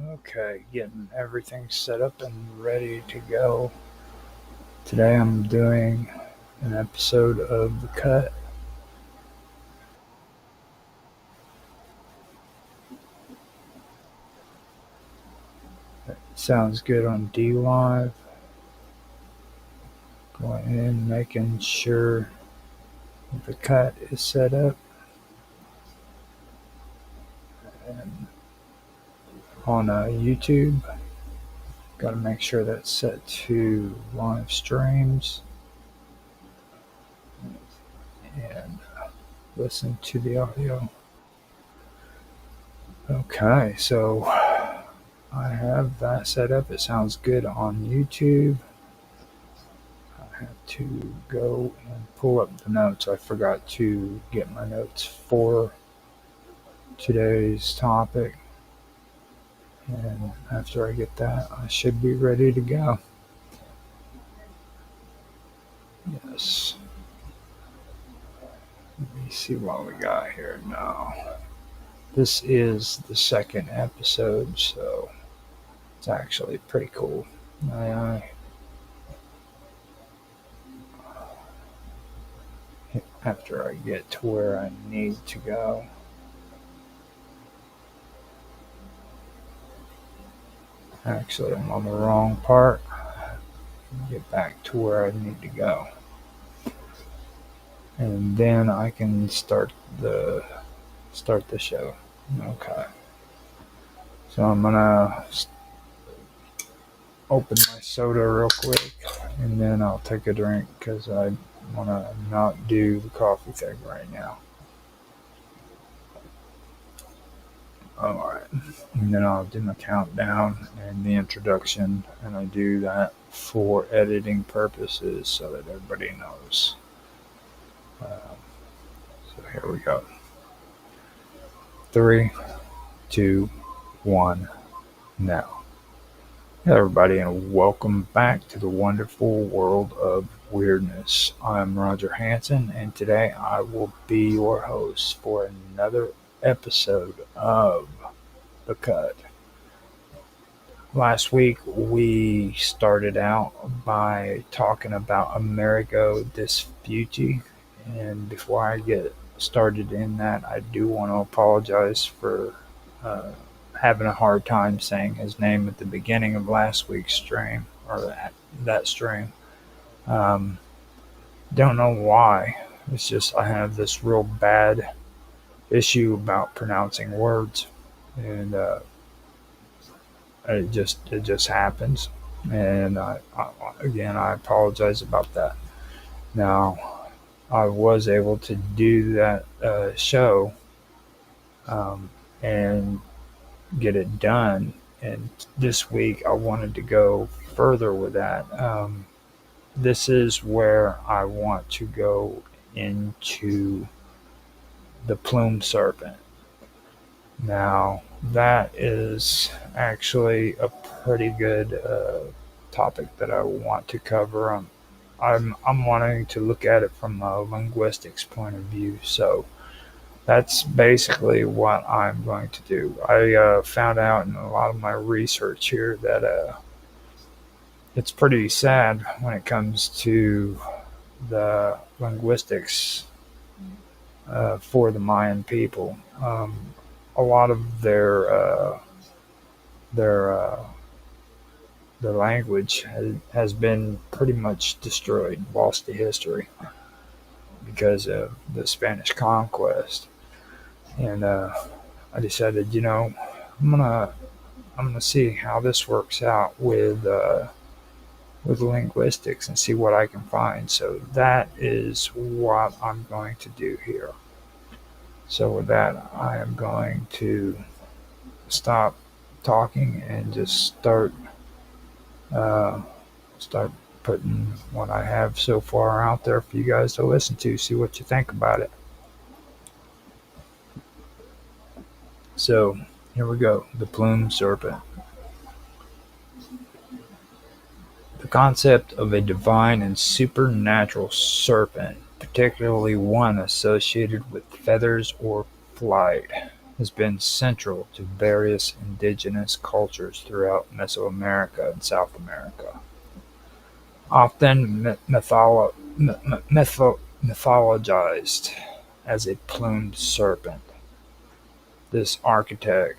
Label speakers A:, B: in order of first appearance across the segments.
A: Okay, getting everything set up and ready to go. Today I'm doing an episode of The Cut. Sounds good on D Live. Going in, making sure The Cut is set up. And on YouTube, got to make sure that's set to live streams and listen to the audio. Okay, so I have that set up. It sounds good on YouTube. I have to go and pull up the notes. I forgot to get my notes for today's topic. And after I get that, I should be ready to go. Yes. Let me see what we got here now. This is the second episode, so it's actually pretty cool. I, after I get to where I need to go. Actually, I'm on the wrong part. Get back to where I need to go. And then I can start the show. Okay. So I'm gonna open my soda real quick, and then I'll take a drink because I wanna not do the coffee thing right now. All right. And then I'll do my countdown and the introduction, and I do that for editing purposes so that everybody knows. Um, so here we go. Three, two, one, now. Hello, everybody, and welcome back to the wonderful world of weirdness. I'm Roger Hanson, and today I will be your host for another episode of The Cut. Last week, we started out by talking about Amerigo Vespucci, and before I get started in that, I do want to apologize for uh, having a hard time saying his name at the beginning of last week's stream or that stream. Um, don't know why. It's just I have this real bad issue about pronouncing words, and it just happens. And again, I apologize about that. Now, I was able to do that show um, and get it done. And this week, I wanted to go further with that. This is where I want to go into the plume serpent. Now, that is actually a pretty good topic that I want to cover. I'm wanting to look at it from a linguistics point of view. So that's basically what I'm going to do. I found out in a lot of my research here that it's pretty sad when it comes to the linguistics for the Mayan people. A lot of their their language has been pretty much destroyed, lost to history because of the Spanish conquest. And I decided, I'm gonna I'm gonna see how this works out with linguistics and see what I can find. So that is what I'm going to do here. So with that, I am going to stop talking and just uh, start putting what I have so far out there for you guys to listen to. See what you think about it. So here we go. The plume serpent. The concept of a divine and supernatural serpent, particularly one associated with feathers or flight, has been central to various indigenous cultures throughout Mesoamerica and South America. Often mythologized as a plumed serpent, this archetype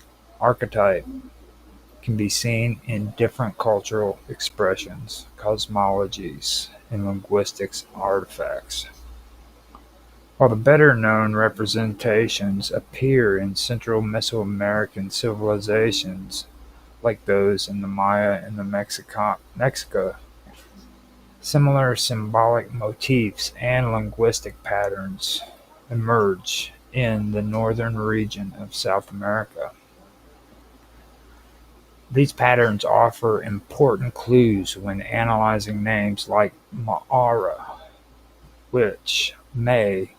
A: can be seen in different cultural expressions, cosmologies, and linguistics artifacts. While the better-known representations appear in Central Mesoamerican civilizations, like those in the Maya and the Mexica, similar symbolic motifs and linguistic patterns emerge in the northern region of South America. These patterns offer important clues when analyzing names like Ma'ara, which may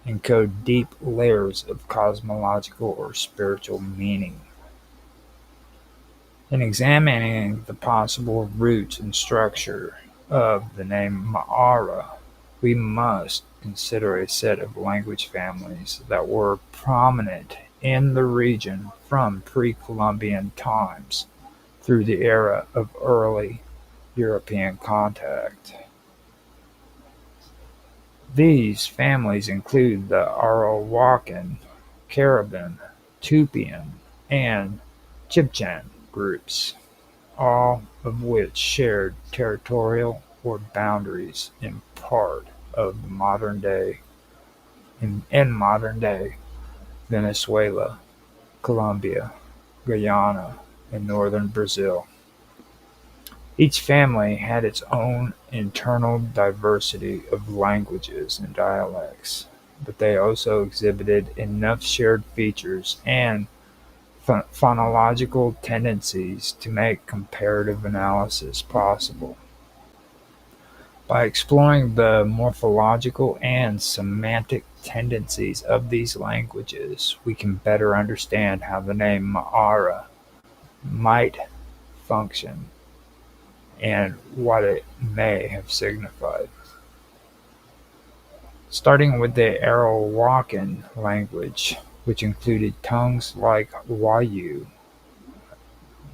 A: encode deep layers of cosmological or spiritual meaning. In examining the possible roots and structure of the name Ma'ara, we must consider a set of language families that were prominent in the region from pre-Columbian times through the era of early European contact. These families include the Arawakan, Caribbean, Tupian, and Chibchan groups, all of which shared territorial or boundaries in part of the modern day Venezuela, Colombia, Guyana, and northern Brazil. Each family had its own internal diversity of languages and dialects, but they also exhibited enough shared features and phonological tendencies to make comparative analysis possible. By exploring the morphological and semantic tendencies of these languages, we can better understand how the name Ma'ara might function and what it may have signified. Starting with the Arawakan language, which included tongues like Wayu,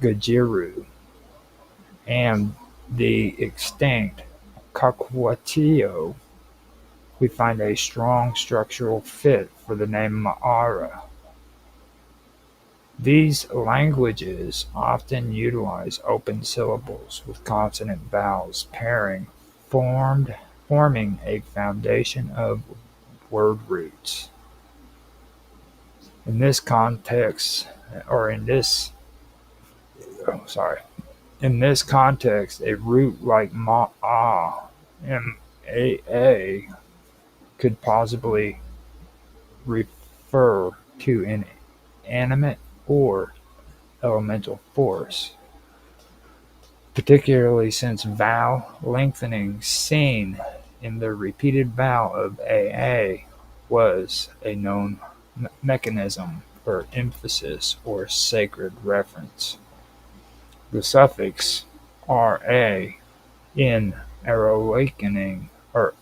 A: Gajiru, and the extinct Caquatio, we find a strong structural fit for the name Ma'ara. These languages often utilize open syllables with consonant vowels pairing, forming a foundation of word roots. In this context, or in this, in this context, a root like ma'a, M-A-A, could possibly refer to an animate or elemental force, particularly since vowel lengthening seen in the repeated vowel of AA was a known mechanism for emphasis or sacred reference. The suffix "ra" in Arawakan or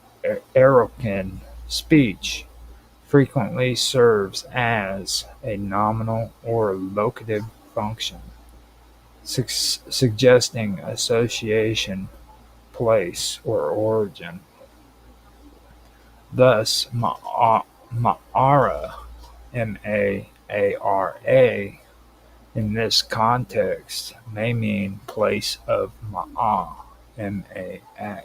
A: Arawakan speech frequently serves as a nominal or locative function, suggesting association, place, or origin. Thus, Ma'ara, M-A-A-R-A, in this context may mean place of Ma'a, M-A-A,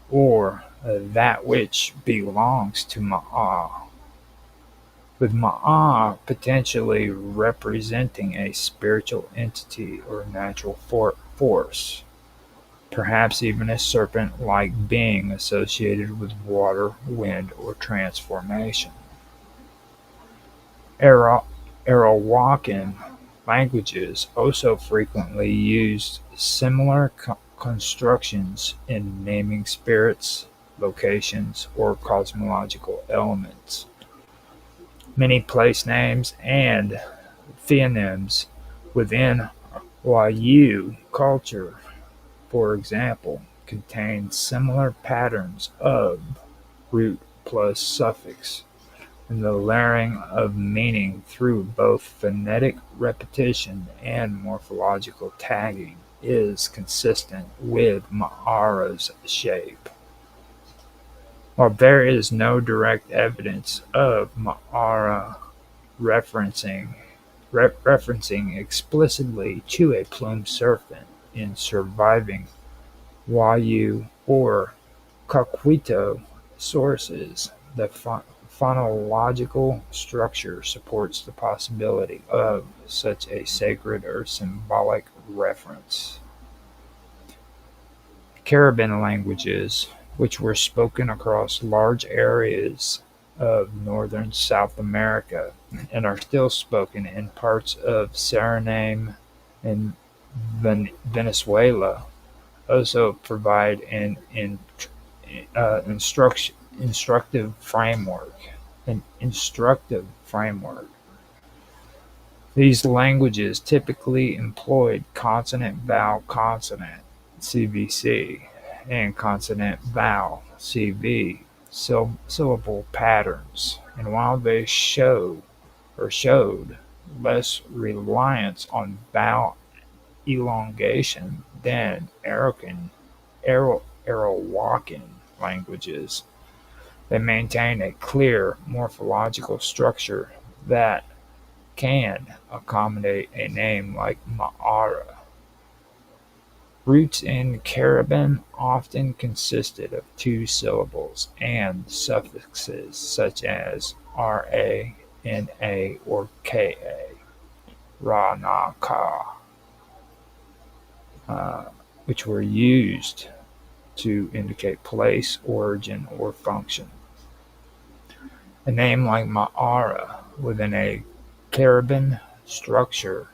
A: or that which belongs to Ma'a, with Ma'a potentially representing a spiritual entity or natural force, perhaps even a serpent-like being associated with water, wind, or transformation. Arawakan languages also frequently used similar constructions in naming spirits, locations, or cosmological elements. Many place names and theonyms within Wayu culture, for example, contain similar patterns of root plus suffix, and the layering of meaning through both phonetic repetition and morphological tagging is consistent with Ma'ara's shape. While there is no direct evidence of Ma'ara referencing explicitly to a plumed serpent in surviving Wayuu or Coquito sources, the phonological structure supports the possibility of such a sacred or symbolic reference. Caribbean languages, which were spoken across large areas of northern South America and are still spoken in parts of Suriname and Venezuela, also provide instructive framework. An instructive framework. These languages typically employed consonant-vowel-consonant (CVC) and consonant-vowel (CV) syllable patterns, and while they showed less reliance on vowel elongation than Arawakan languages, they maintain a clear morphological structure that can accommodate a name like Ma'ara. Roots in Caribbean often consisted of two syllables and suffixes such as "ra", "na", or "ka", "ra", "na", "ka", which were used to indicate place, origin, or function. A name like Ma'ara within a Caribbean structure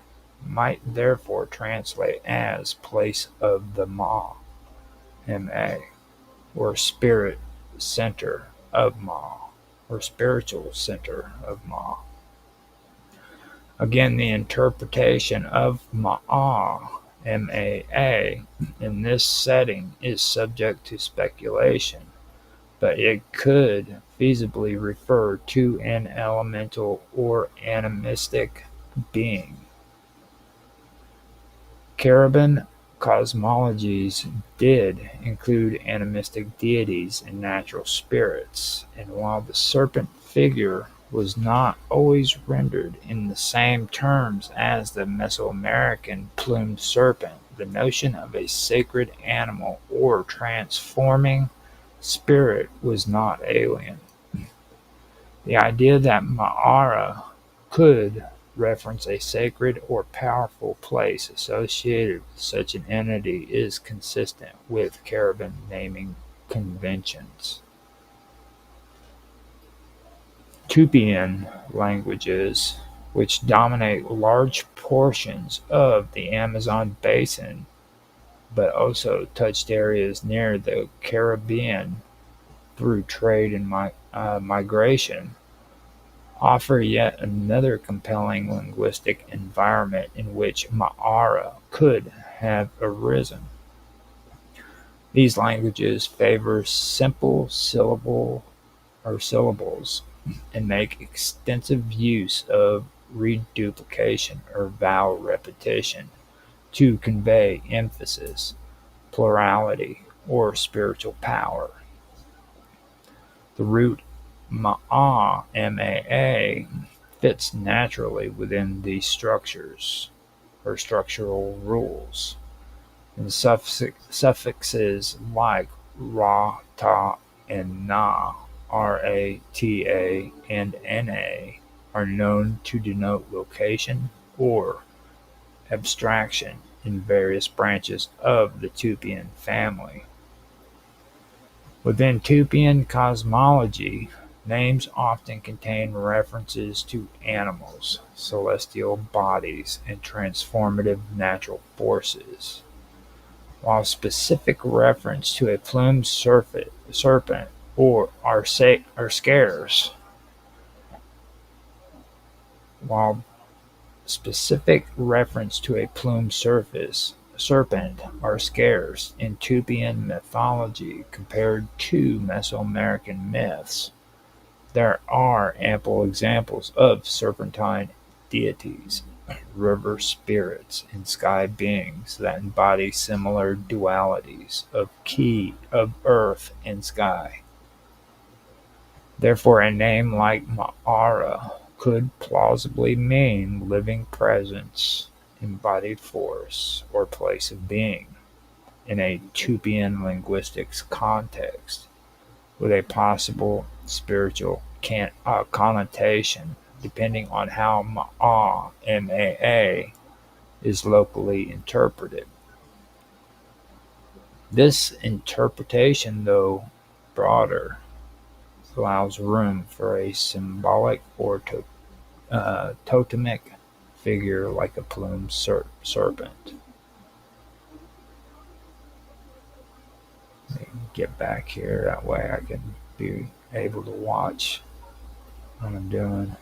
A: might therefore translate as "place of the Ma", Ma, or spirit center of Ma, or spiritual center of Ma. Again, the interpretation of Ma'a, M-A-A, in this setting is subject to speculation, but it could feasibly refer to an elemental or animistic being. Caribbean cosmologies did include animistic deities and natural spirits, and while the serpent figure was not always rendered in the same terms as the Mesoamerican plumed serpent, the notion of a sacred animal or transforming spirit was not alien. The idea that Ma'ara could reference a sacred or powerful place associated with such an entity is consistent with Caribbean naming conventions. Tupian languages, which dominate large portions of the Amazon basin, but also touched areas near the Caribbean through trade and migration, offer yet another compelling linguistic environment in which Ma'ara could have arisen. These languages favor simple syllables and make extensive use of reduplication or vowel repetition to convey emphasis, plurality, or spiritual power. The root Ma'a, M-A-A, fits naturally within these structures or structural rules, and suffixes like ra, ta, and na, R-A-T-A, and N-A are known to denote location or abstraction in various branches of the Tupian family. Within Tupian cosmology, names often contain references to animals, celestial bodies, and transformative natural forces, while specific reference to a plumed serpent are scarce. While specific reference to a plumed serpent are scarce in Tupian mythology compared to Mesoamerican myths, There are ample examples of serpentine deities, river spirits, and sky beings that embody similar dualities of earth and sky. Therefore, a name like Ma'ara could plausibly mean living presence, embodied force, or place of being in a Tupian linguistics context, with a possible spiritual connotation depending on how Ma'a, M-A-A, is locally interpreted. This interpretation, though broader, allows room for a symbolic or totemic figure like a plumed serpent. Let me get back here, that way I can be able to watch what I'm doing.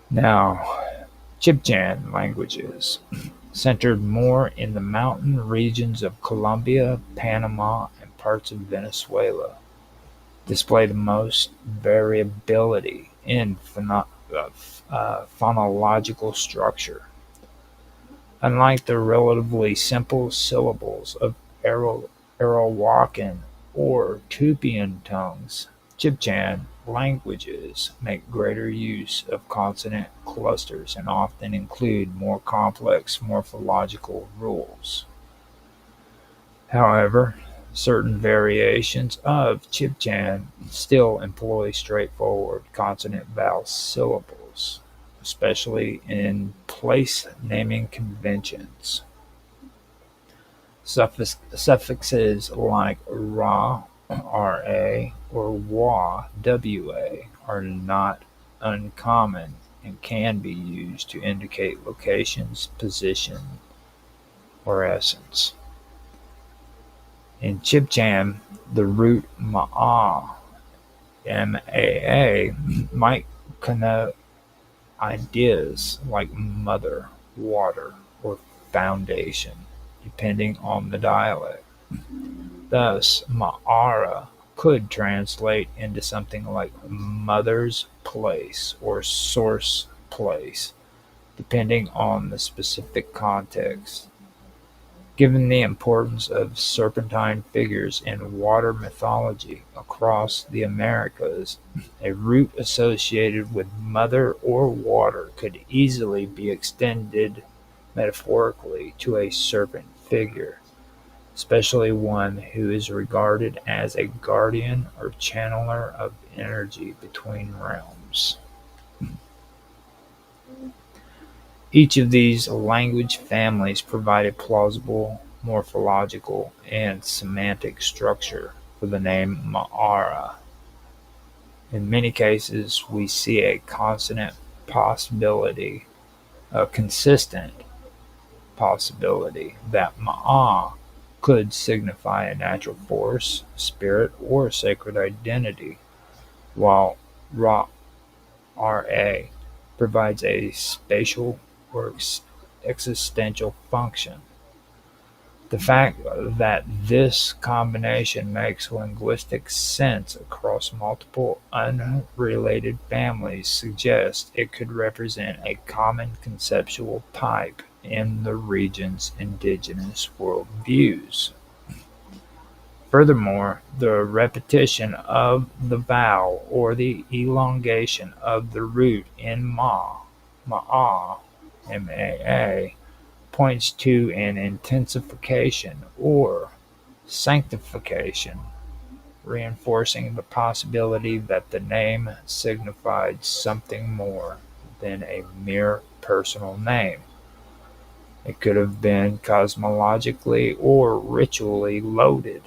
A: Now, Chibchan languages, centered more in the mountain regions of Colombia, Panama, and parts of Venezuela, display the most variability in phonological structure. Unlike the relatively simple syllables of Arawakan or Tupian tongues, Chibchan languages make greater use of consonant clusters and often include more complex morphological rules. However, certain variations of Chibchan still employ straightforward consonant-vowel syllables, especially in place-naming conventions. Suffixes like "ra", "ra", or "wa", "wa", are not uncommon and can be used to indicate locations, position, or essence. In Chibchan, the root "ma'a", M-A-A, might connote ideas like mother, water, or foundation, depending on the dialect. Thus, Ma'ara could translate into something like mother's place or source place, depending on the specific context. Given the importance of serpentine figures in water mythology across the Americas, a root associated with mother or water could easily be extended metaphorically to a serpent figure, especially one who is regarded as a guardian or channeler of energy between realms. Each of these language families provide a plausible morphological and semantic structure for the name Ma'ara. In many cases, we see a consistent possibility that Ma'a could signify a natural force, spirit, or sacred identity, while Ra provides a spatial or existential function. The fact that this combination makes linguistic sense across multiple unrelated families suggests it could represent a common conceptual type in the region's indigenous worldviews. Furthermore, the repetition of the vowel or the elongation of the root in ma'a, M-A-A, points to an intensification or sanctification, reinforcing the possibility that the name signified something more than a mere personal name. It could have been cosmologically or ritually loaded.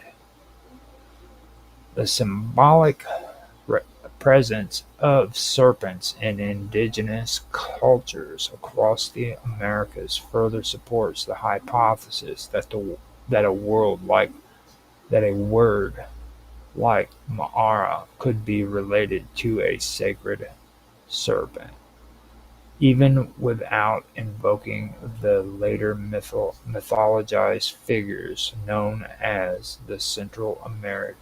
A: The symbolic presence of serpents in indigenous cultures across the Americas further supports the hypothesis that a word like Ma'ara could be related to a sacred serpent, even without invoking the later mythologized figures known as the Central American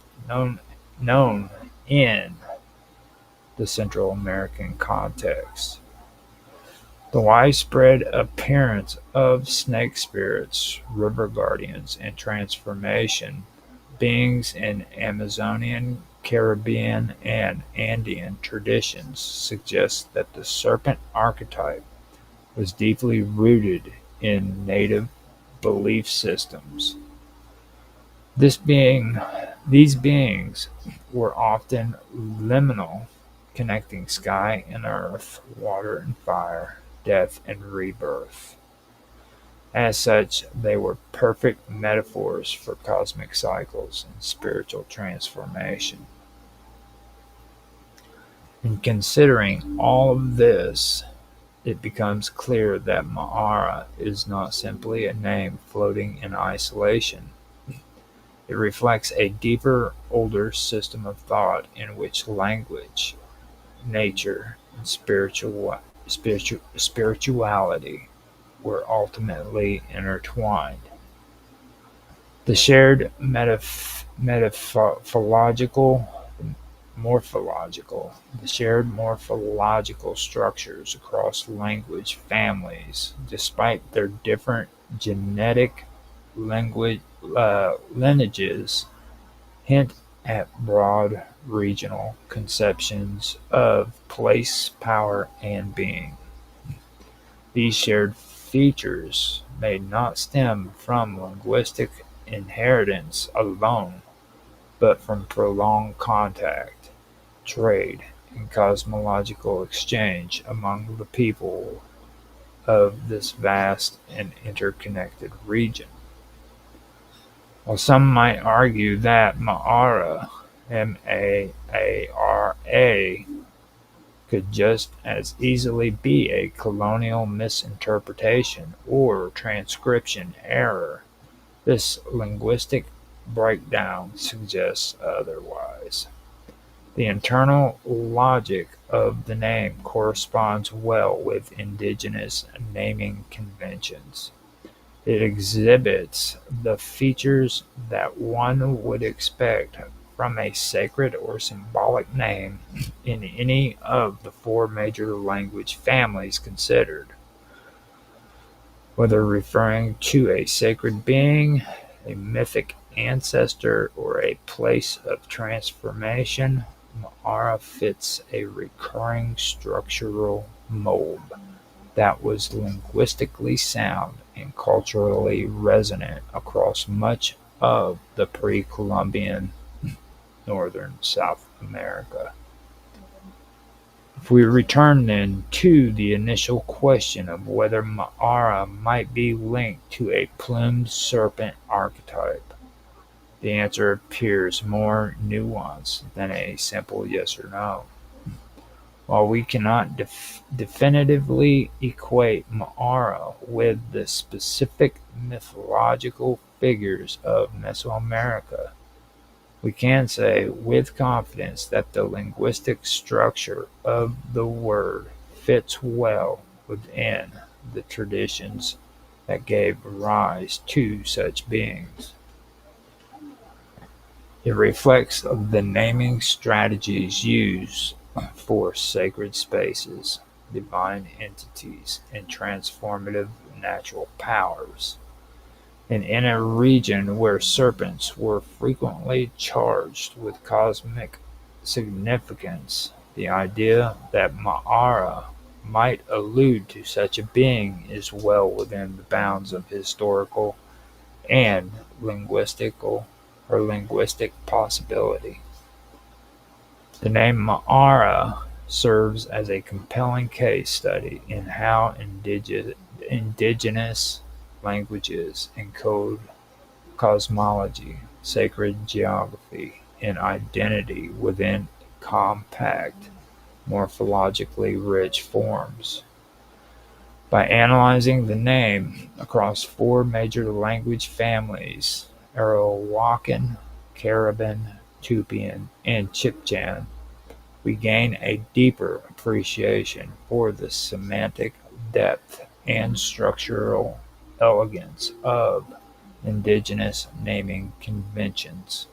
A: known in the Central American context. The widespread appearance of snake spirits, river guardians, and transformation beings in Amazonian, Caribbean, and Andean traditions suggests that the serpent archetype was deeply rooted in native belief systems. This being, these beings were often liminal, connecting sky and earth, water and fire, death and rebirth. As such, they were perfect metaphors for cosmic cycles and spiritual transformation. In considering all of this, it becomes clear that Ma'ara is not simply a name floating in isolation. It reflects a deeper, older system of thought in which language, nature, and spirituality were ultimately intertwined. The shared metaphological morphological the shared morphological structures across language families, despite their different genetic language lineages, hint at broad regional conceptions of place, power, and being. These shared features may not stem from linguistic inheritance alone, but from prolonged contact, trade, and cosmological exchange among the people of this vast and interconnected region. While some might argue that Ma'ara, M-A-A-R-A, could just as easily be a colonial misinterpretation or transcription error, this linguistic breakdown suggests otherwise. The internal logic of the name corresponds well with indigenous naming conventions. It exhibits the features that one would expect from a sacred or symbolic name in any of the four major language families considered. Whether referring to a sacred being, a mythic ancestor, or a place of transformation, Ma'ara fits a recurring structural mold that was linguistically sound and culturally resonant across much of the pre-Columbian northern South America. If we return then to the initial question of whether Ma'ara might be linked to a plumed serpent archetype, the answer appears more nuanced than a simple yes or no. While we cannot definitively equate Ma'ara with the specific mythological figures of Mesoamerica, we can say with confidence that the linguistic structure of the word fits well within the traditions that gave rise to such beings. It reflects the naming strategies used for sacred spaces, divine entities, and transformative natural powers. And in a region where serpents were frequently charged with cosmic significance, the idea that Ma'ara might allude to such a being is well within the bounds of historical and linguistic possibility. The name Ma'ara serves as a compelling case study in how indigenous languages encode cosmology, sacred geography, and identity within compact, morphologically rich forms. By analyzing the name across four major language families, Arawakan, Caribbean, Tupian, and Chibchan, we gain a deeper appreciation for the semantic depth and structural elegance of indigenous naming conventions.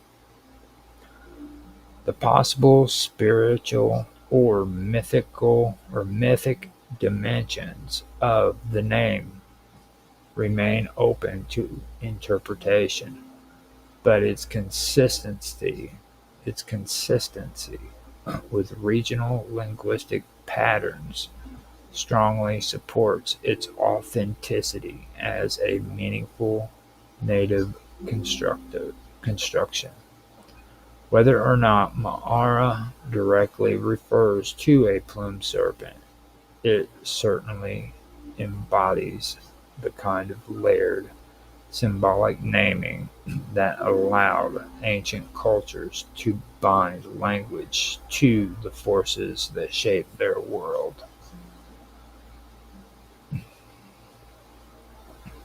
A: The possible spiritual or mythic dimensions of the name remain open to interpretation, but its consistency with regional linguistic patterns strongly supports its authenticity as a meaningful native construction. Whether or not Ma'ara directly refers to a plumed serpent, it certainly embodies the kind of layered, symbolic naming that allowed ancient cultures to bind language to the forces that shape their world.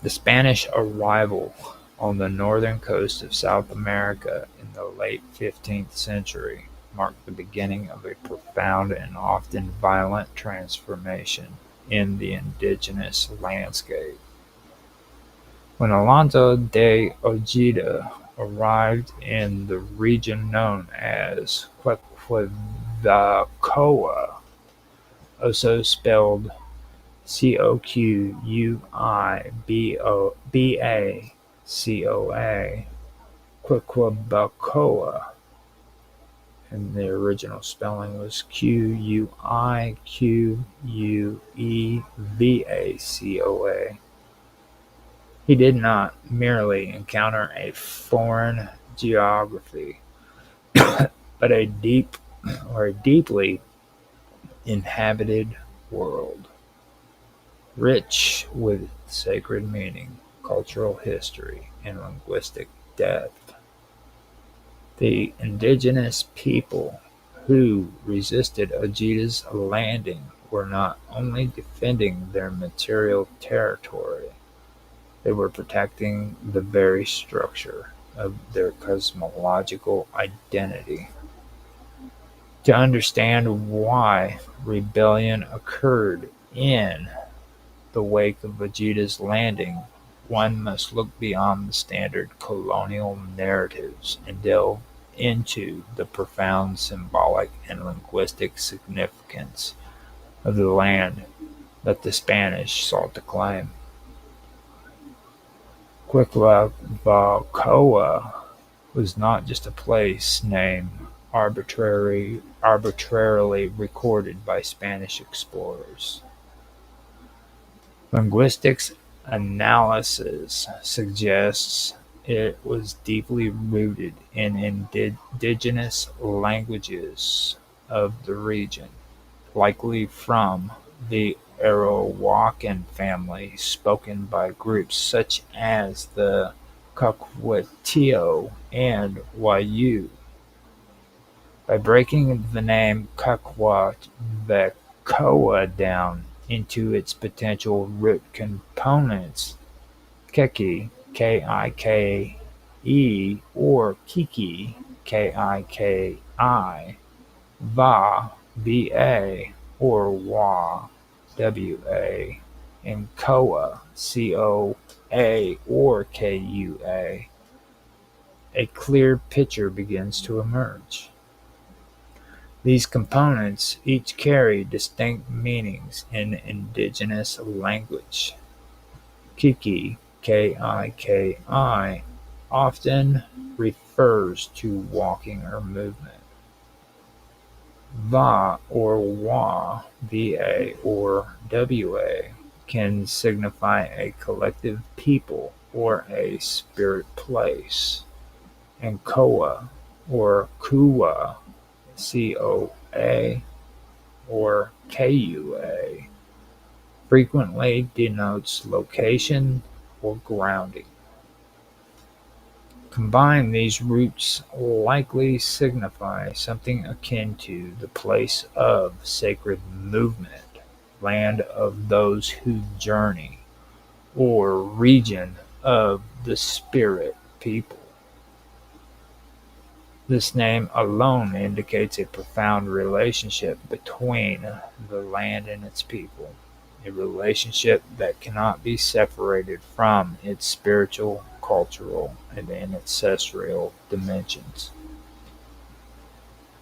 A: The Spanish arrival on the northern coast of South America in the late 15th century marked the beginning of a profound and often violent transformation in the indigenous landscape. When Alonso de Ojeda arrived in the region known as Quequacoa, also spelled Quibacoa, Quequabacoa, and the original spelling was Quiquevacoa. He did not merely encounter a foreign geography, but a deeply inhabited world, rich with sacred meaning, cultural history, and linguistic depth. The indigenous people who resisted Ojeda's landing were not only defending their material territory, they were protecting the very structure of their cosmological identity. To understand why rebellion occurred in the wake of Vegeda's landing, one must look beyond the standard colonial narratives and delve into the profound symbolic and linguistic significance of the land that the Spanish sought to claim. Quiquacoa was not just a place name arbitrarily recorded by Spanish explorers. Linguistics analysis suggests it was deeply rooted in indigenous languages of the region, likely from the Arawakan family spoken by groups such as the Caquetio and Wayu. By breaking the name Caquetcoa down into its potential root components, Keki, K-I-K-E, or Kiki, K-I-K-I, Va, V-A, or Wa, W-A, and Koa, C-O-A, or K-U-A, a clear picture begins to emerge. These components each carry distinct meanings in indigenous language. Kiki, K-I-K-I, often refers to walking or movement. Va or Wa, Va or Wa, can signify a collective people or a spirit place. And Koa or Kua, C-O-A, or K-U-A, frequently denotes location or grounding. Combined, these roots likely signify something akin to the place of sacred movement, land of those who journey, or region of the spirit people. This name alone indicates a profound relationship between the land and its people, a relationship that cannot be separated from its spiritual, cultural, and ancestral dimensions.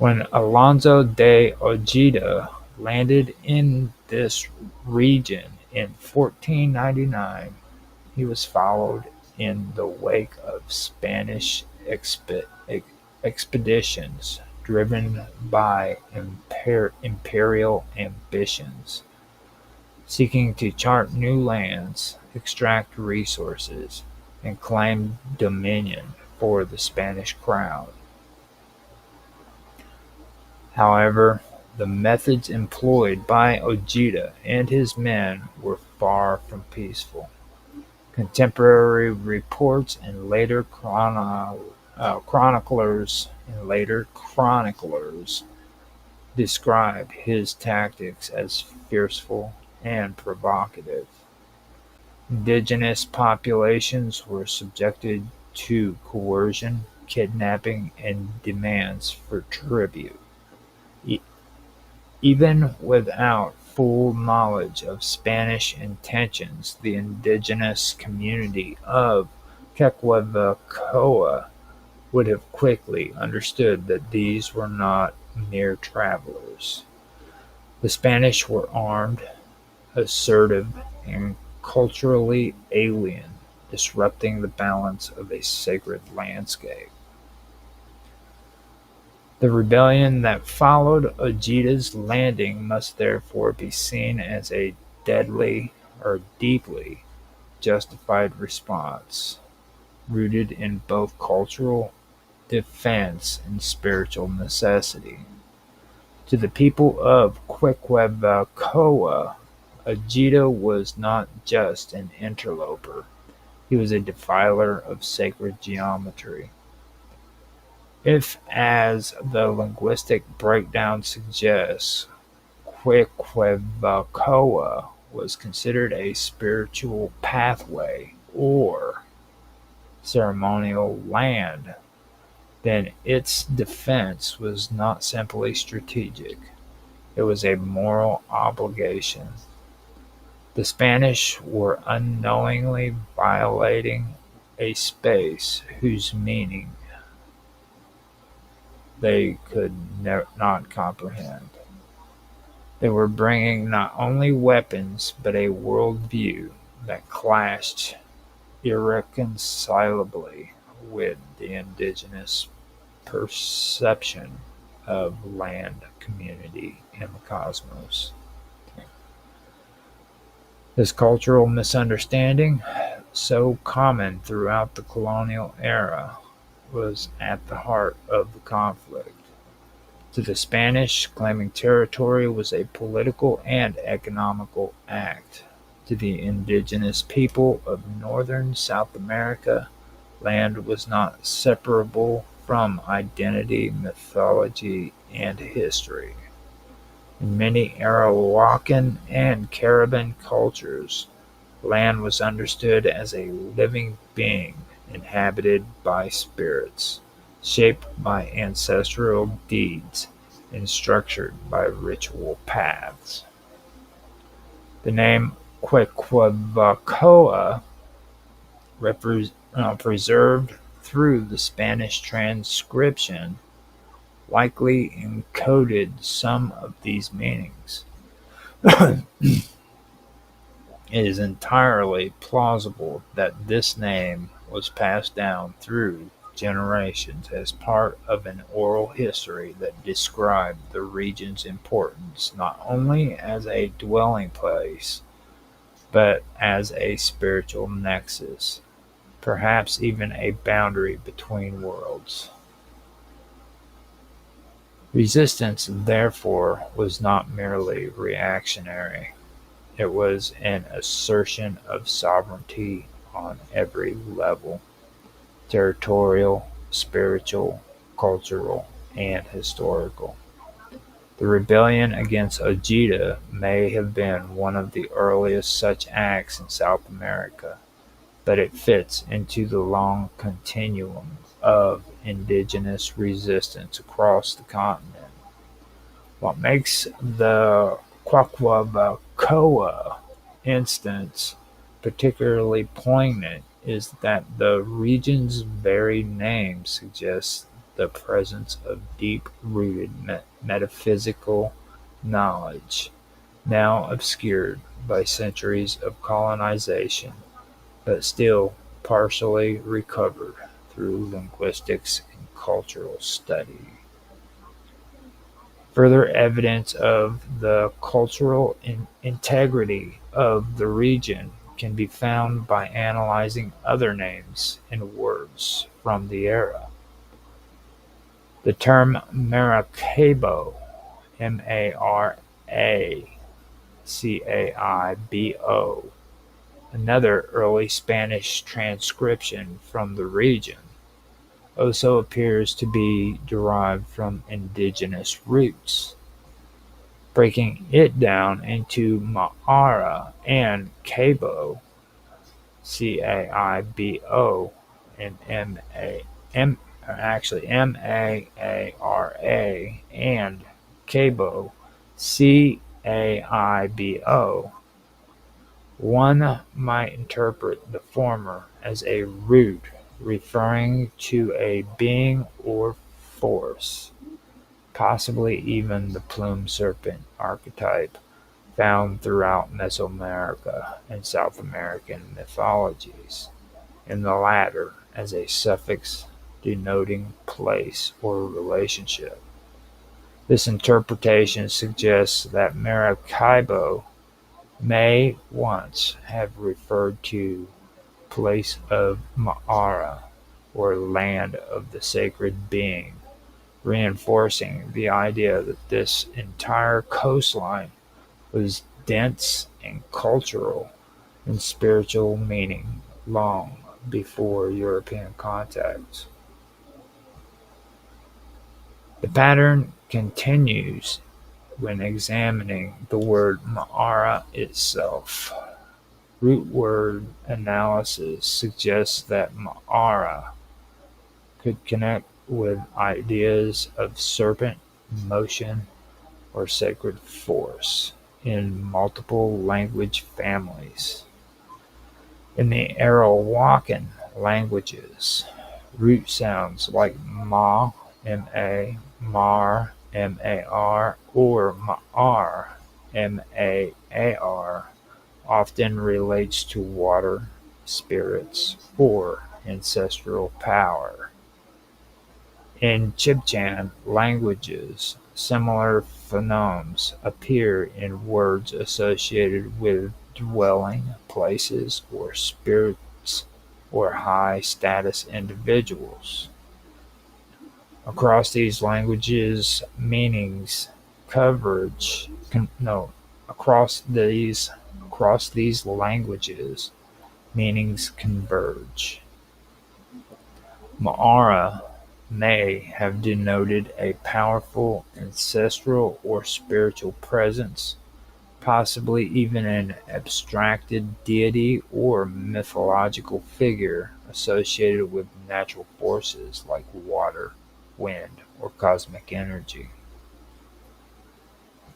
A: When Alonso de Ojeda landed in this region in 1499, he was followed in the wake of Spanish expeditions driven by imperial ambitions, seeking to chart new lands, extract resources, and claim dominion for the Spanish crown. However, the methods employed by Ojeda and his men were far from peaceful. Contemporary reports and later chroniclers describe his tactics as fearful and provocative. Indigenous populations were subjected to coercion, kidnapping, and demands for tribute. E- Even without full knowledge of Spanish intentions, the indigenous community of Quequavecoa would have quickly understood that these were not mere travelers. The Spanish were armed, assertive, and culturally alien, disrupting the balance of a sacred landscape. The rebellion that followed Ojeda's landing must therefore be seen as a deadly or deeply justified response, rooted in both cultural defense and spiritual necessity. To the people of Quequavecoa, Ojeda was not just an interloper, he was a defiler of sacred geometry. If, as the linguistic breakdown suggests, Quequavecoa was considered a spiritual pathway or ceremonial land, then its defense was not simply strategic, it was a moral obligation. The Spanish were unknowingly violating a space whose meaning they could not comprehend. They were bringing not only weapons but a worldview that clashed irreconcilably with the indigenous perception of land, community, and the cosmos. This cultural misunderstanding, so common throughout the colonial era, was at the heart of the conflict. To the Spanish, claiming territory was a political and economical act. To the indigenous people of northern South America, land was not separable from identity, mythology, and history. In many Arawakan and Caribbean cultures, land was understood as a living being inhabited by spirits, shaped by ancestral deeds, and structured by ritual paths. The name Quequavecoa, preserved through the Spanish transcription, likely encoded some of these meanings. It is entirely plausible that this name was passed down through generations as part of an oral history that described the region's importance not only as a dwelling place, but as a spiritual nexus, perhaps even a boundary between worlds. Resistance, therefore, was not merely reactionary, it was an assertion of sovereignty on every level: territorial, spiritual, cultural, and historical. The rebellion against Ojeda may have been one of the earliest such acts in South America, but it fits into the long continuum of indigenous resistance across the continent. What makes the Quaquavecoa instance particularly poignant is that the region's very name suggests the presence of deep-rooted metaphysical knowledge, now obscured by centuries of colonization, but still partially recovered through linguistics and cultural study. Further evidence of the cultural integrity of the region can be found by analyzing other names and words from the era. The term Maracaibo, Maracaibo, another early Spanish transcription from the region, also appears to be derived from indigenous roots. Breaking it down into Ma'ara and Cabo, Caibo, and Maara and Cabo, Caibo, one might interpret the former as a root referring to a being or force, possibly even the plumed serpent archetype found throughout Mesoamerica and South American mythologies, and the latter as a suffix denoting place or relationship. This interpretation suggests that Maracaibo may once have referred to place of Ma'ara, or land of the sacred being, reinforcing the idea that this entire coastline was dense in cultural and spiritual meaning long before European contacts. The pattern continues when examining the word Ma'ara itself. Root word analysis suggests that Ma'ara could connect with ideas of serpent, motion, or sacred force in multiple language families. In the Arawakan languages, root sounds like ma, ma, mar, mar, or ma'ar, maar, often relates to water, spirits, or ancestral power. In Chibchan languages, similar phonemes appear in words associated with dwelling places or spirits or high-status individuals. Across these languages, meanings coverage no across these languages, meanings converge. Ma'ara may have denoted a powerful ancestral or spiritual presence, possibly even an abstracted deity or mythological figure associated with natural forces like water, wind, or cosmic energy.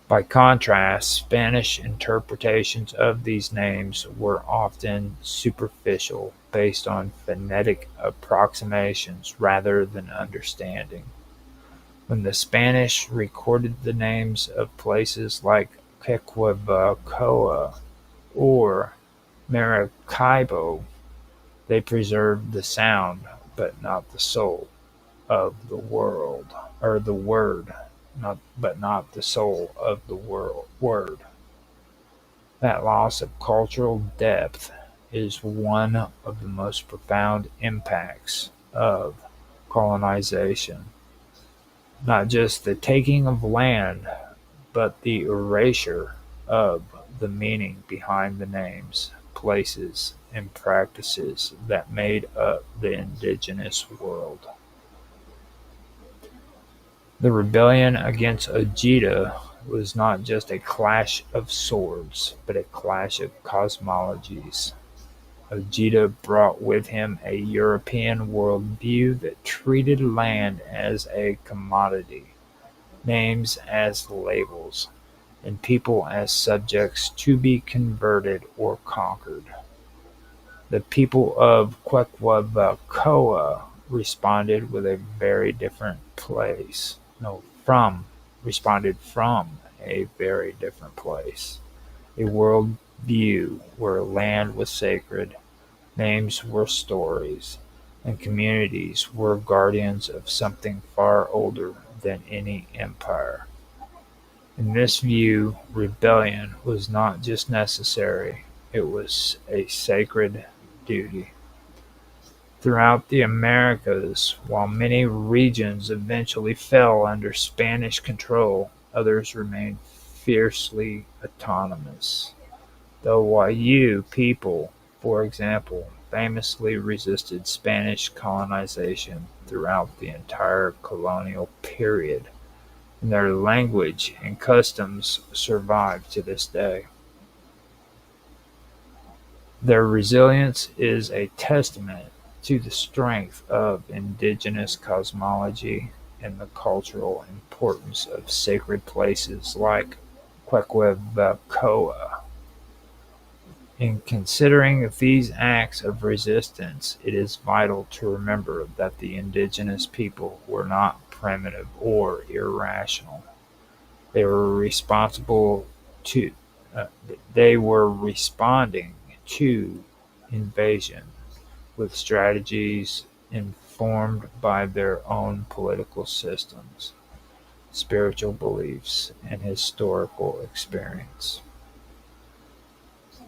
A: By contrast, Spanish interpretations of these names were often superficial, based on phonetic approximations rather than understanding. When the Spanish recorded the names of places like Quequabacoa or Maracaibo, they preserved the sound but not the soul of the world, or the word, but not the soul of the word. That loss of cultural depth is one of the most profound impacts of colonization. Not just the taking of land, but the erasure of the meaning behind the names, places, and practices that made up the indigenous world. The rebellion against Ojeda was not just a clash of swords, but a clash of cosmologies. Ojeda brought with him a European worldview that treated land as a commodity, names as labels, and people as subjects to be converted or conquered. The people of Quequabacoa responded with a very different place. No, from responded from a very different place. A world view where land was sacred, names were stories, and communities were guardians of something far older than any empire. In this view, rebellion was not just necessary, it was a sacred duty. Throughout the Americas, while many regions eventually fell under Spanish control, others remained fiercely autonomous. The Wayuu people, for example, famously resisted Spanish colonization throughout the entire colonial period, and their language and customs survive to this day. Their resilience is a testament to the strength of indigenous cosmology and the cultural importance of sacred places like Quequevacoa. In considering these acts of resistance, it is vital to remember that the indigenous people were not primitive or irrational. They were responsible to uh, they were responding to invasion with strategies informed by their own political systems, spiritual beliefs, and historical experience.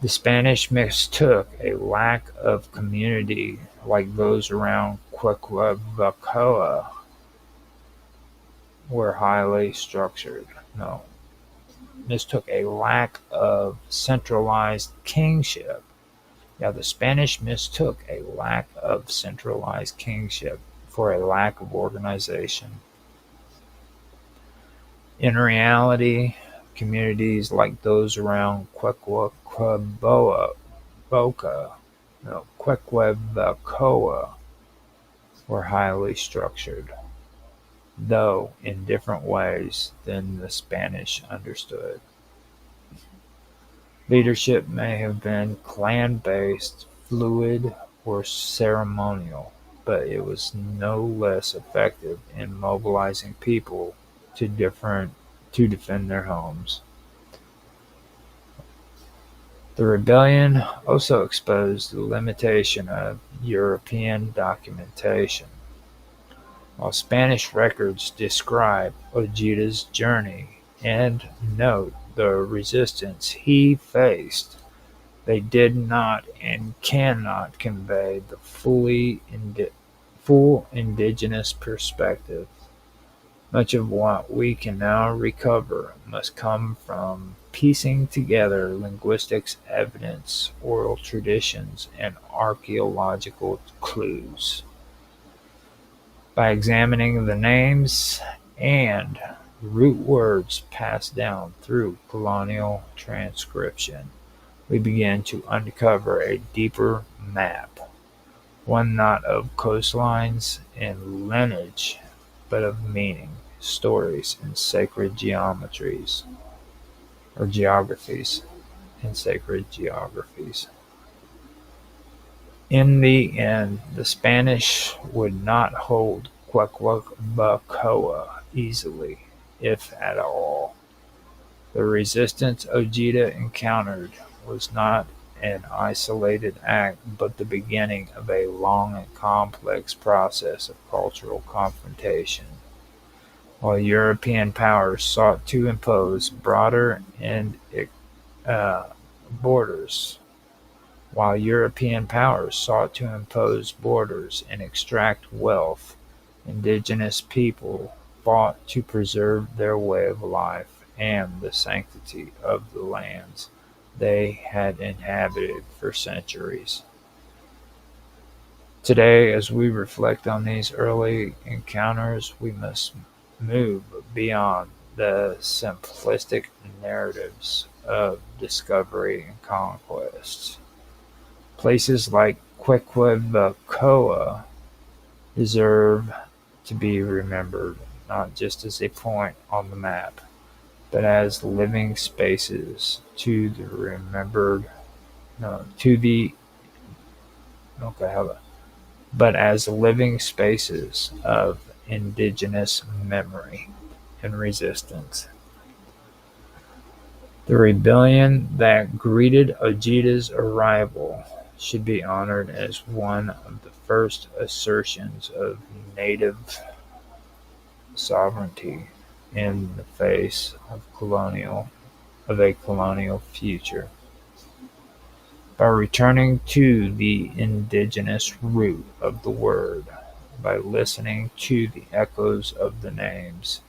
A: The Spanish mistook a lack of community like those around Quequevacoa were highly structured. No, mistook a lack of centralized kingship. Yeah, the Spanish mistook a lack of centralized kingship for a lack of organization. In reality, communities like those around Boca, no, Quequevacoa were highly structured, though in different ways than the Spanish understood. Leadership may have been clan-based, fluid, or ceremonial, but it was no less effective in mobilizing people to different to defend their homes. The rebellion also exposed the limitation of European documentation. While Spanish records describe Ojita's journey and note the resistance he faced, they did not and cannot convey the full indigenous perspective. Much of what we can now recover must come from piecing together linguistics evidence, oral traditions, and archaeological clues. By examining the names and root words passed down through colonial transcription, we begin to uncover a deeper map, one not of coastlines and lineage, but of meaning, stories, and sacred geometries, or geographies, and sacred geographies. In the end, the Spanish would not hold Quequebacoa easily, if at all. The resistance Ojeda encountered was not an isolated act, but the beginning of a long and complex process of cultural confrontation. While European powers sought to impose broader and uh, borders, while European powers sought to impose borders and extract wealth, indigenous people fought to preserve their way of life and the sanctity of the lands they had inhabited for centuries. Today, as we reflect on these early encounters, we must move beyond the simplistic narratives of discovery and conquest. Places like Quequebacoa deserve to be remembered not just as a point on the map, but as living spaces to the remembered, no, to the, okay, how about, but as living spaces of indigenous memory and resistance. The rebellion that greeted Ojita's arrival should be honored as one of the first assertions of native sovereignty in the face of a colonial future. By returning to the indigenous root of the word, by listening to the echoes of the names,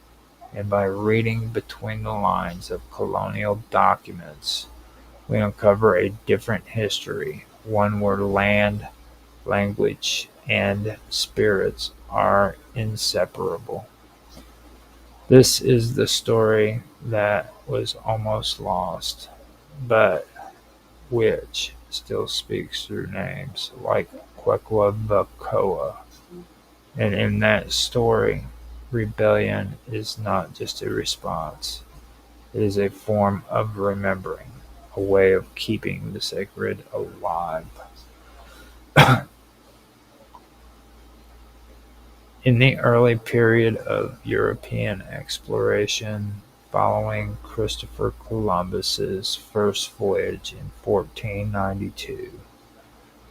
A: and by reading between the lines of colonial documents, we uncover a different history, one where land, language, and spirits are inseparable. This is the story that was almost lost, but which still speaks through names like Quequabacoa. And in that story, rebellion is not just a response, it is a form of remembering, a way of keeping the sacred alive. In the early period of European exploration, following Christopher Columbus's first voyage in 1492,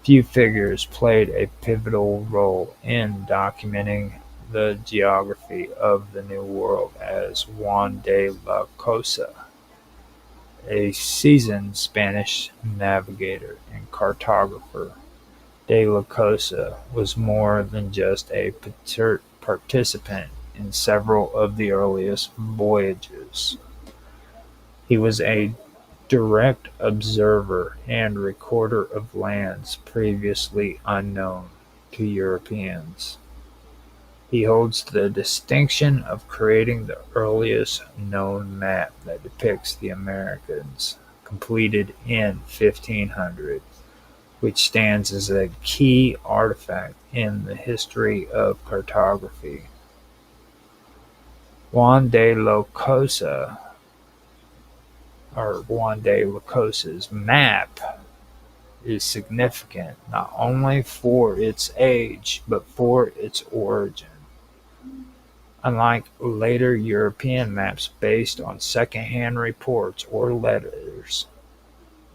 A: few figures played a pivotal role in documenting the geography of the New World as Juan de la Cosa, a seasoned Spanish navigator and cartographer. De la Cosa was more than just a participant in several of the earliest voyages. He was a direct observer and recorder of lands previously unknown to Europeans. He holds the distinction of creating the earliest known map that depicts the Americas, completed in 1500, which stands as a key artifact in the history of cartography. Juan de la Cosa, or Juan de la Cosa's map, is significant not only for its age but for its origin. Unlike later European maps based on second-hand reports or letters,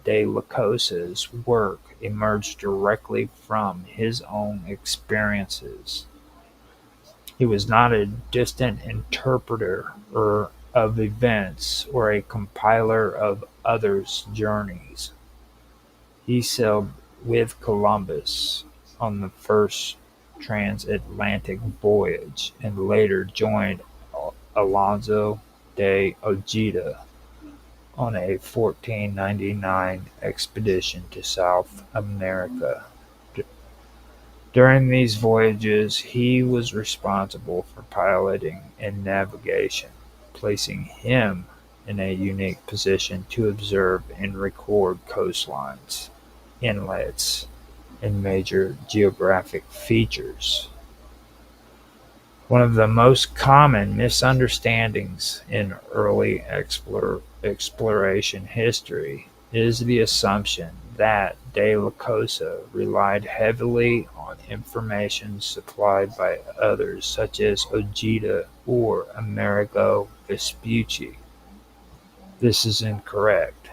A: de la Cosa's work emerged directly from his own experiences. He was not a distant interpreter of events or a compiler of others' journeys. He sailed with Columbus on the first transatlantic voyage and later joined Alonso de Ojeda on a 1499 expedition to South America. During these voyages, he was responsible for piloting and navigation, placing him in a unique position to observe and record coastlines, inlets, and major geographic features. One of the most common misunderstandings in early exploration history is the assumption that de la Cosa relied heavily on information supplied by others such as Ojeda or Amerigo Vespucci. This is incorrect.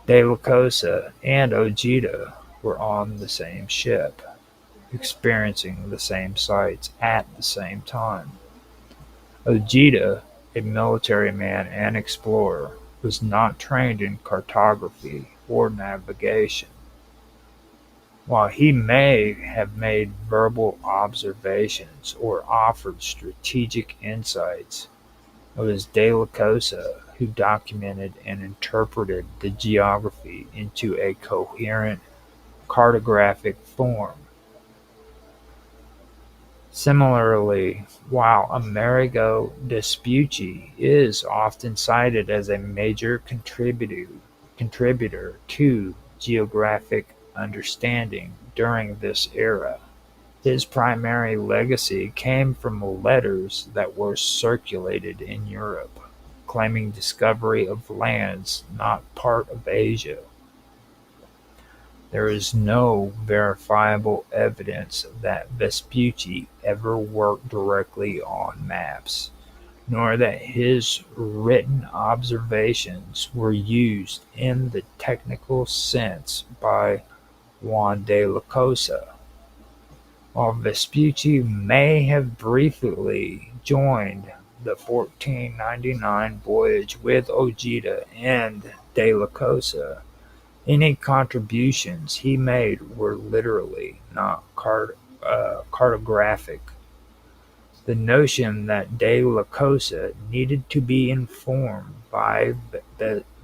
A: De la Cosa and Ojeda were on the same ship, experiencing the same sights at the same time. Ojeda, a military man and explorer, was not trained in cartography or navigation. While he may have made verbal observations or offered strategic insights, it was de la Cosa who documented and interpreted the geography into a coherent cartographic form. Similarly, while Amerigo Vespucci is often cited as a major contributor to geographic understanding during this era, his primary legacy came from letters that were circulated in Europe, claiming discovery of lands not part of Asia. There is no verifiable evidence that Vespucci ever worked directly on maps, nor that his written observations were used in the technical sense by Juan de la Cosa. While Vespucci may have briefly joined the 1499 voyage with Ojeda and de la Cosa, any contributions he made were literally not cartographic. The notion that de la Cosa needed to be informed by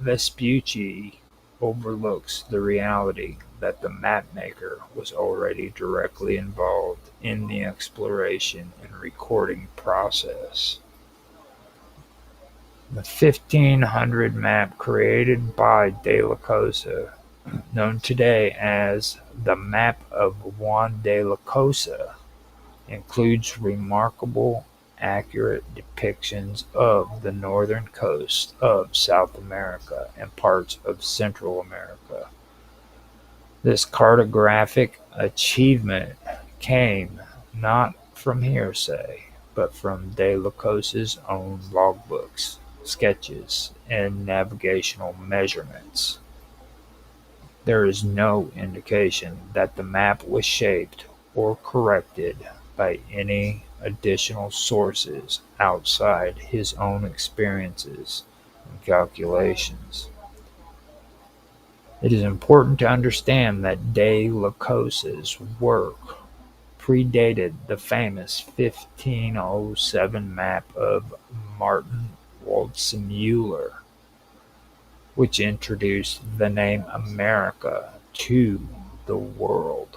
A: Vespucci overlooks the reality that the mapmaker was already directly involved in the exploration and recording process. The 1500 map created by de la Cosa, known today as the Map of Juan de la Cosa, includes remarkable accurate depictions of the northern coast of South America and parts of Central America. This cartographic achievement came not from hearsay, but from de la Cosa's own logbooks, sketches, and navigational measurements. There is no indication that the map was shaped or corrected by any additional sources outside his own experiences and calculations. It is important to understand that de la Cosa's work predated the famous 1507 map of Martin Waldseemüller, which introduced the name America to the world.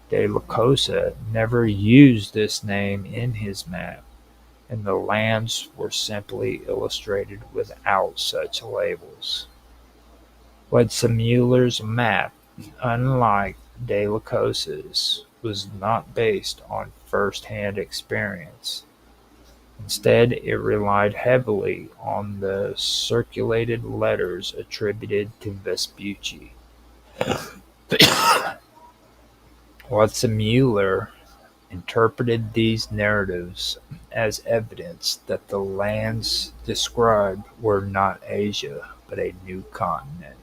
A: De la Cosa never used this name in his map, and the lands were simply illustrated without such labels. Waldseemüller's map, unlike de la Cosa's, was not based on first-hand experience. Instead, it relied heavily on the circulated letters attributed to Vespucci. Waldseemüller interpreted these narratives as evidence that the lands described were not Asia, but a new continent,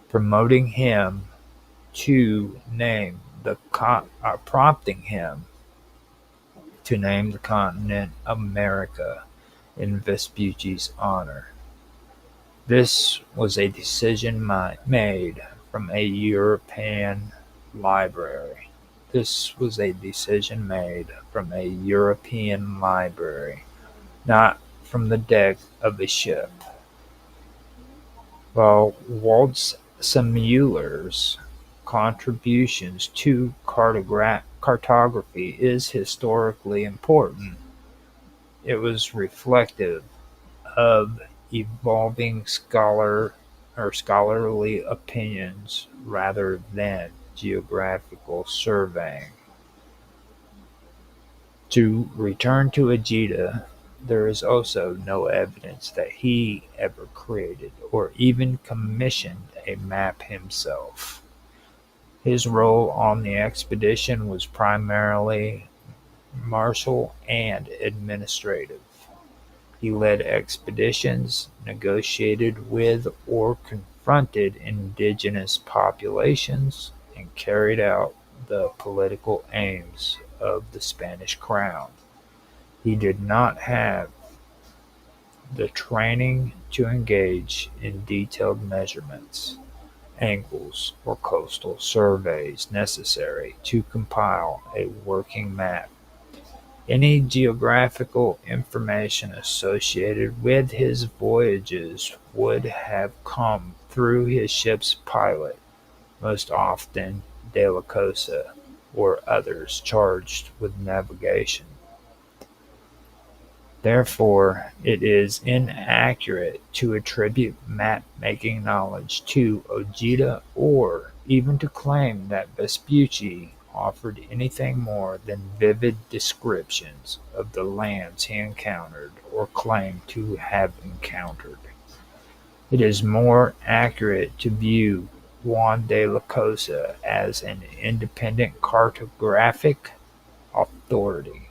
A: prompting him to name the continent America in Vespucci's honor. This was a decision made from a European library. This was a decision made from a European library, not from the deck of a ship. While Waldseemüller's contributions to cartography is historically important, it was reflective of evolving scholarly opinions rather than geographical surveying. To return to Ojeda, there is also no evidence that he ever created or even commissioned a map himself. His role on the expedition was primarily martial and administrative. He led expeditions, negotiated with or confronted indigenous populations, and carried out the political aims of the Spanish crown. He did not have the training to engage in detailed measurements, angles, or coastal surveys necessary to compile a working map. Any geographical information associated with his voyages would have come through his ship's pilot, most often de la Cosa, or others charged with navigation. Therefore, it is inaccurate to attribute map-making knowledge to Ojeda or even to claim that Vespucci offered anything more than vivid descriptions of the lands he encountered or claimed to have encountered. It is more accurate to view Juan de la Cosa as an independent cartographic authority.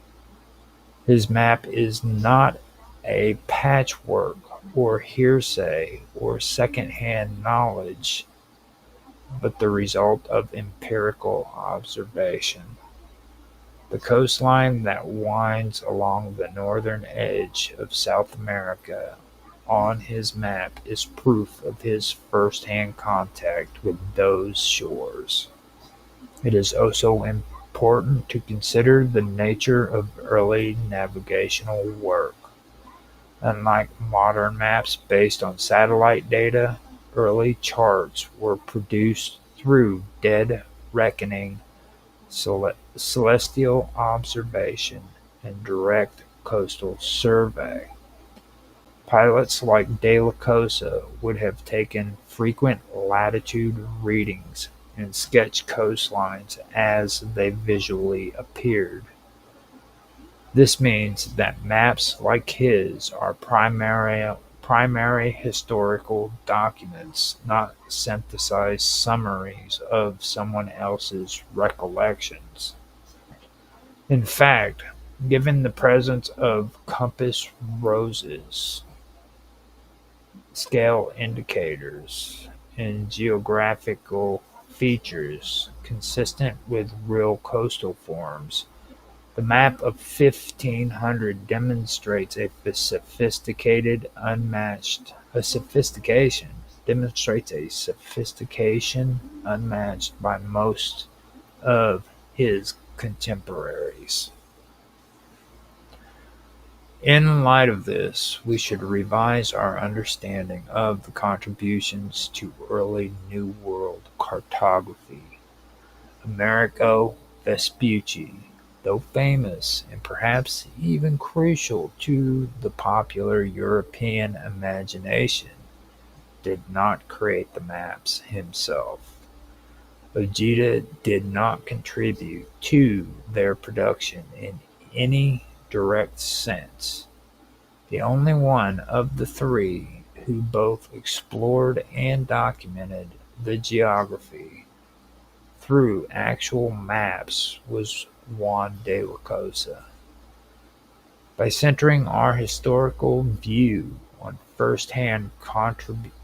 A: His map is not a patchwork or hearsay or second-hand knowledge, but the result of empirical observation. The coastline that winds along the northern edge of South America on his map is proof of his first-hand contact with those shores. It is also important to consider the nature of early navigational work. Unlike modern maps based on satellite data, early charts were produced through dead reckoning, celestial observation, and direct coastal survey. Pilots like De la Cosa would have taken frequent latitude readings and sketched coastlines as they visually appeared. This means that maps like his are primary historical documents, not synthesized summaries of someone else's recollections. In fact, given the presence of compass roses, scale indicators, and geographical features consistent with real coastal forms, the map of 1500 demonstrates a sophistication unmatched by most of his contemporaries. In light of this, we should revise our understanding of the contributions to early New World cartography. Amerigo Vespucci, though famous and perhaps even crucial to the popular European imagination, did not create the maps himself. Ojeda did not contribute to their production in any direct sense. The only one of the three who both explored and documented the geography through actual maps was Juan de la Cosa. By centering our historical view on first-hand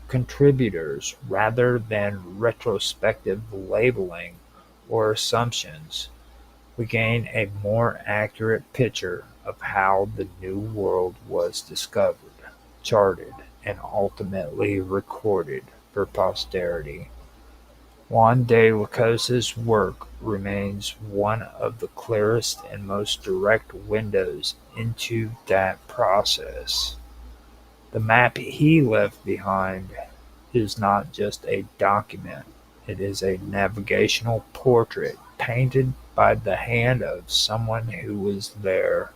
A: contributors rather than retrospective labeling or assumptions, we gain a more accurate picture of how the New World was discovered, charted, and ultimately recorded for posterity. Juan de la Cosa's work remains one of the clearest and most direct windows into that process. The map he left behind is not just a document, it is a navigational portrait painted by the hand of someone who was there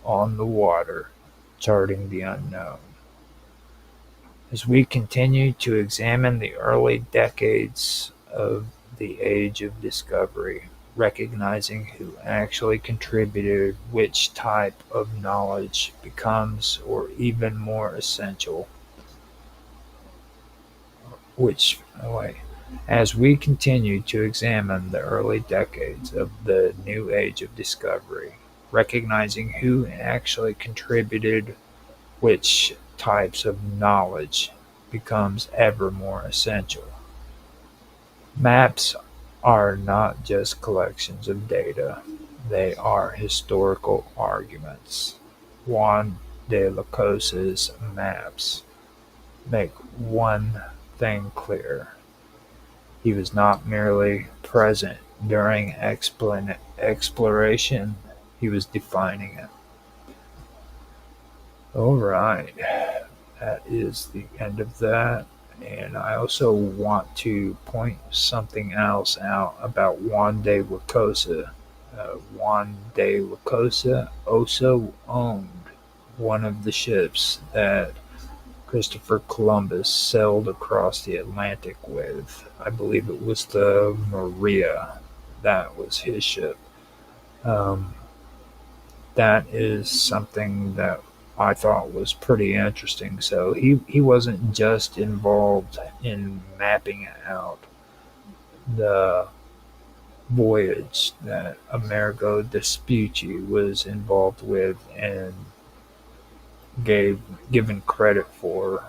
A: on the water, charting the unknown. As we continue to examine the early decades of the Age of Discovery, recognizing who actually contributed which type of knowledge becomes or even more essential. Which way? As we continue to examine the early decades of the new Age of Discovery, recognizing who actually contributed which types of knowledge becomes ever more essential. Maps are not just collections of data, they are historical arguments. Juan de la Cosa's maps make one thing clear: he was not merely present during exploration, he was defining it. All right, that is the end of that. And I also want to point something else out about Juan de la Cosa. Juan de la Cosa also owned one of the ships that Christopher Columbus sailed across the Atlantic with. I believe it was the Maria. That was his ship. Um, that is something that I thought was pretty interesting. So he wasn't just involved in mapping out the voyage that Amerigo Vespucci was involved with and gave given credit for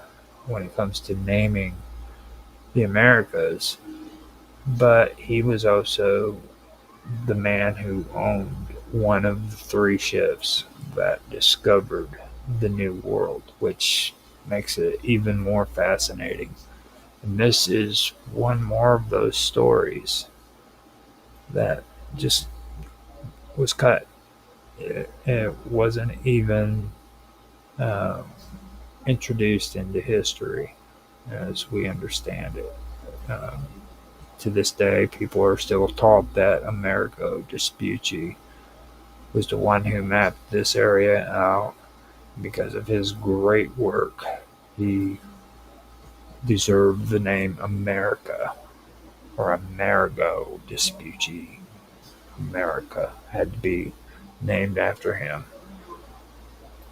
A: when it comes to naming the Americas. But he was also the man who owned one of the three ships that discovered the New World, which makes it even more fascinating. And this is one more of those stories that just was cut. It wasn't even um, introduced into history as we understand it. Um, to this day, people are still taught that Amerigo Vespucci was the one who mapped this area out because of his great work. He deserved the name America or Amerigo Vespucci. America had to be named after him.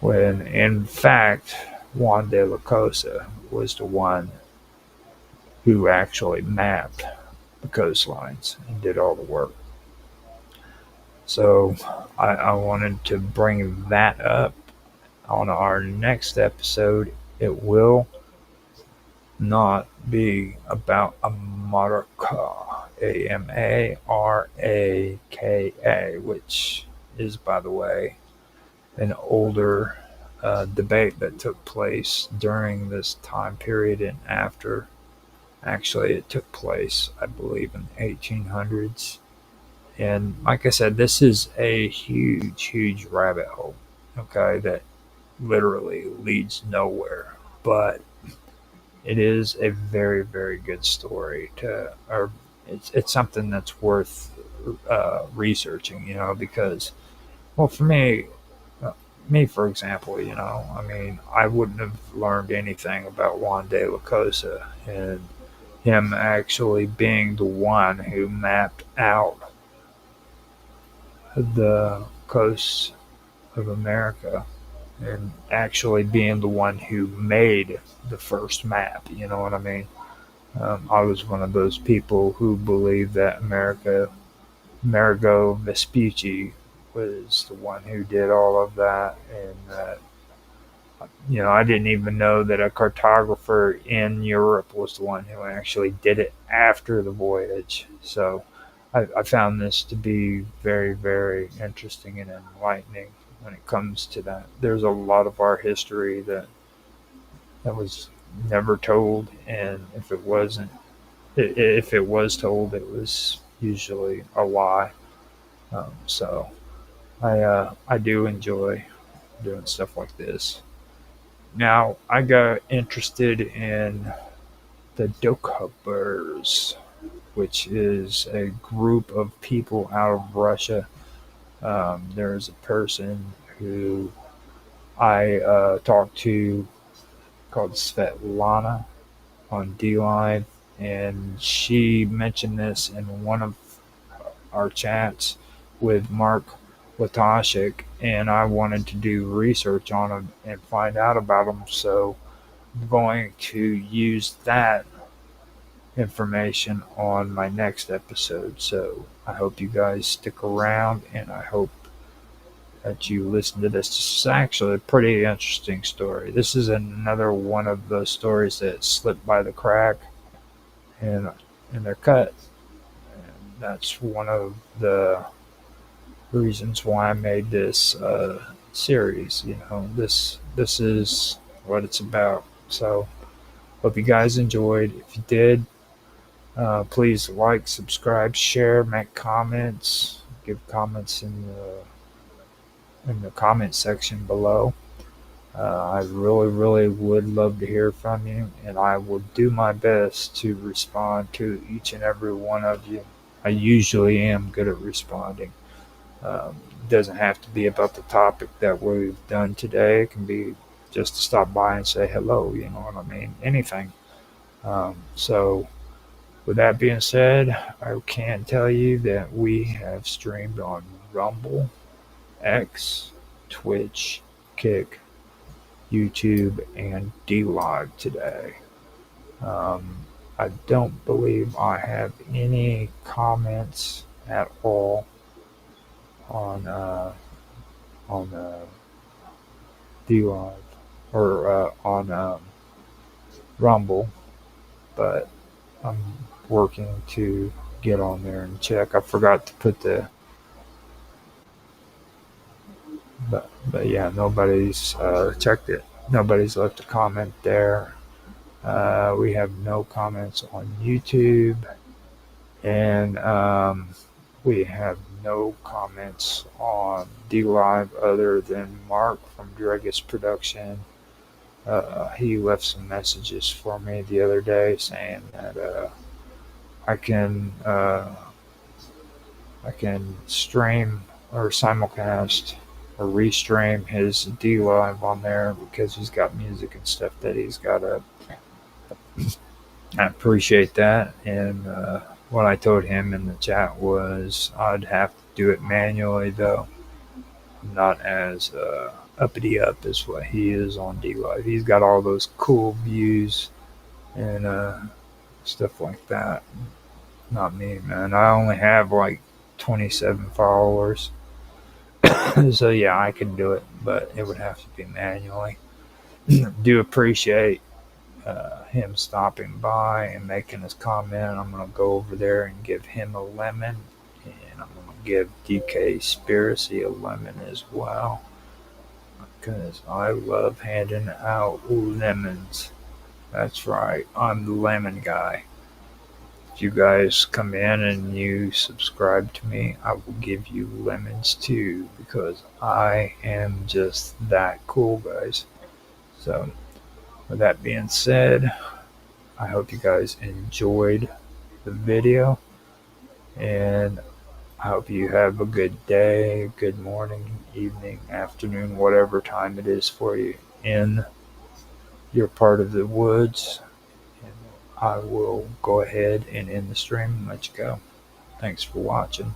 A: When in fact, Juan de la Cosa was the one who actually mapped the coastlines and did all the work. So I wanted to bring that up on our next episode. It will not be about Amaraka, Amaraka, which is, by the way, an older debate that took place during this time period and after. Actually, it took place, I believe, in the 1800s. And like I said, this is a huge, huge rabbit hole, okay, that literally leads nowhere. But it is a very, very good story or it's something that's worth researching, because, well, for me, for example, I mean, I wouldn't have learned anything about Juan de la Cosa and him actually being the one who mapped out the coasts of America and actually being the one who made the first map. You know what I mean? I was one of those people who believed that Amerigo Vespucci was the one who did all of that, and that I didn't even know that a cartographer in Europe was the one who actually did it after the voyage. So I found this to be very, very interesting and enlightening when it comes to that. There's a lot of our history that was never told, and if it was told, it was usually a lie. So I do enjoy doing stuff like this. Now I got interested in the Dokubers, which is a group of people out of Russia. There's a person who I talked to called Svetlana on D Live, and she mentioned this in one of our chats with Mark Latashik, and I wanted to do research on them and find out about them. So I'm going to use that information on my next episode. So I hope you guys stick around, and I hope that you listen to this. This is actually a pretty interesting story. This is another one of those stories that slipped by the crack and they're cut. And that's one of the reasons why I made this series. This is what it's about. So hope you guys enjoyed. If you did, please like, subscribe, share, make comments, give comments in the comment section below. I really, really would love to hear from you, and I will do my best to respond to each and every one of you. I usually am good at responding. It doesn't have to be about the topic that we've done today. It can be just to stop by and say hello, you know what I mean? Anything. So, with that being said, I can tell you that we have streamed on Rumble, X, Twitch, Kick, YouTube, and D Live today. Um, I don't believe I have any comments at all on D Live or on Rumble, but I'm working to get on there and check. I forgot to put the but yeah, nobody's checked it. Nobody's left a comment there. We have no comments on YouTube, and we have no comments on D Live other than Mark from Dregus Production. He left some messages for me the other day saying that I can I can stream or simulcast or restream his D Live on there because he's got music and stuff that he's got up. I appreciate that. And what I told him in the chat was I'd have to do it manually, though. I'm not as uppity up as what he is on D Live. He's got all those cool views and stuff like that. Not me, man. I only have like 27 followers. So yeah, I can do it, but it would have to be manually. Do appreciate him stopping by and making his comment. I'm gonna go over there and give him a lemon, and I'm gonna give DK Spiracy a lemon as well because I love handing out lemons. That's right, I'm the lemon guy. If you guys come in and you subscribe to me, I will give you lemons too because I am just that cool, guys. So, with that being said, I hope you guys enjoyed the video, and I hope you have a good day, good morning, evening, afternoon, whatever time it is for you in your part of the woods. And I will go ahead and end the stream and let you go. Thanks for watching.